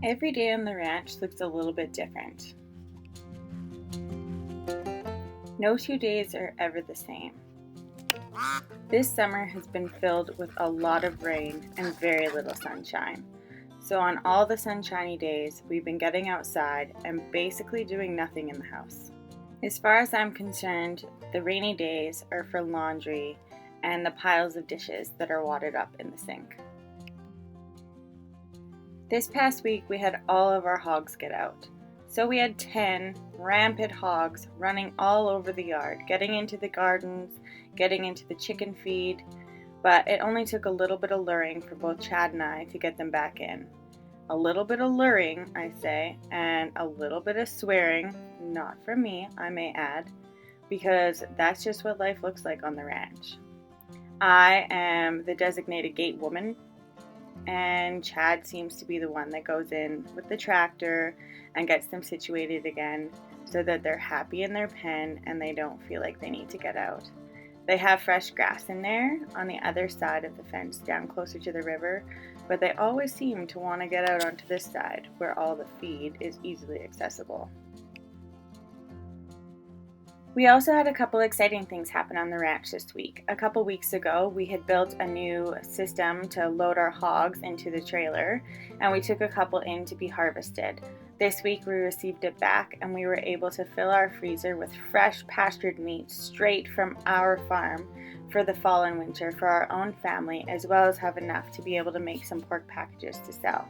Every day on the ranch looks a little bit different. No 2 days are ever the same. This summer has been filled with a lot of rain and very little sunshine. So on all the sunshiny days, we've been getting outside and basically doing nothing in the house. As far as I'm concerned, the rainy days are for laundry and the piles of dishes that are wadded up in the sink. This past week, we had all of our hogs get out. So we had 10 rampant hogs running all over the yard, getting into the gardens, getting into the chicken feed, but it only took a little bit of luring for both Chad and I to get them back in. A little bit of luring, I say, and a little bit of swearing, not from me, I may add, because that's just what life looks like on the ranch. I am the designated gate woman, and Chad seems to be the one that goes in with the tractor and gets them situated again so that they're happy in their pen and they don't feel like they need to get out. They have fresh grass in there on the other side of the fence down closer to the river, but they always seem to want to get out onto this side where all the feed is easily accessible. We also had a couple exciting things happen on the ranch this week. A couple weeks ago, we had built a new system to load our hogs into the trailer, and we took a couple in to be harvested. This week, we received it back, and we were able to fill our freezer with fresh pastured meat straight from our farm for the fall and winter for our own family, as well as have enough to be able to make some pork packages to sell.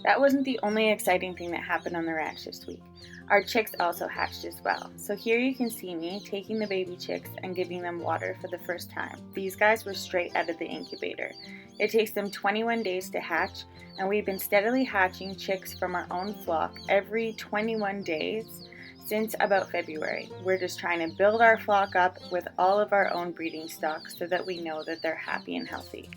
That wasn't the only exciting thing that happened on the ranch this week. Our chicks also hatched as well. So here you can see me taking the baby chicks and giving them water for the first time. These guys were straight out of the incubator. It takes them 21 days to hatch, and we've been steadily hatching chicks from our own flock every 21 days since about February. We're just trying to build our flock up with all of our own breeding stock so that we know that they're happy and healthy.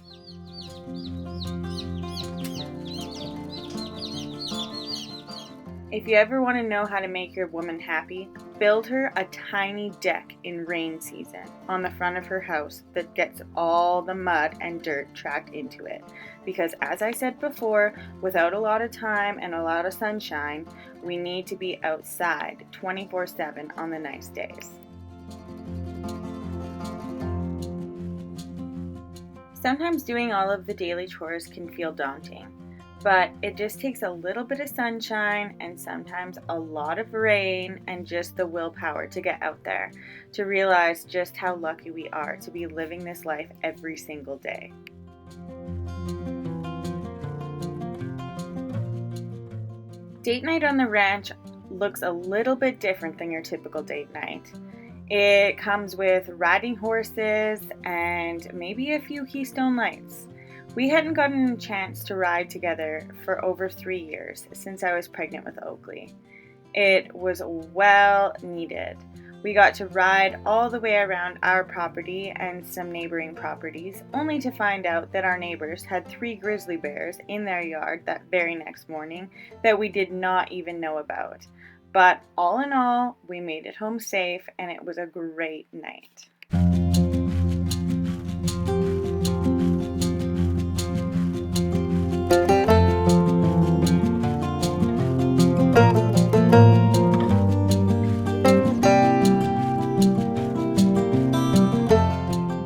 If you ever want to know how to make your woman happy, build her a tiny deck in rain season on the front of her house that gets all the mud and dirt tracked into it. Because as I said before, without a lot of time and a lot of sunshine, we need to be outside 24/7 on the nice days. Sometimes doing all of the daily chores can feel daunting. But it just takes a little bit of sunshine and sometimes a lot of rain and just the willpower to get out there, to realize just how lucky we are to be living this life every single day. Date night on the ranch looks a little bit different than your typical date night. It comes with riding horses and maybe a few Keystone Lights. We hadn't gotten a chance to ride together for over 3 years since I was pregnant with Oakley. It was well needed. We got to ride all the way around our property and some neighboring properties, only to find out that our neighbors had 3 grizzly bears in their yard that very next morning that we did not even know about. But all in all, we made it home safe and it was a great night.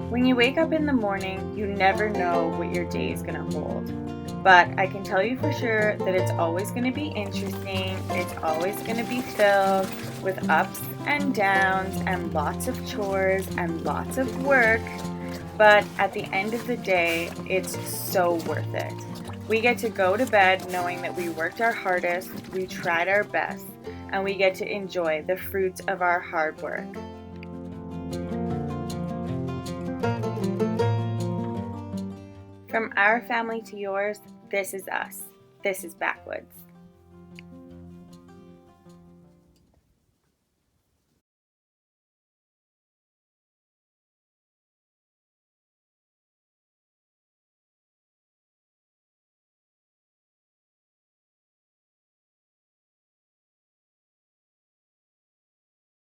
When you wake up in the morning, you never know what your day is going to hold. But I can tell you for sure that it's always going to be interesting. It's always going to be filled with ups and downs and lots of chores and lots of work. But at the end of the day, it's so worth it. We get to go to bed knowing that we worked our hardest, we tried our best, and we get to enjoy the fruits of our hard work. From our family to yours, this is us. This is Backwoods.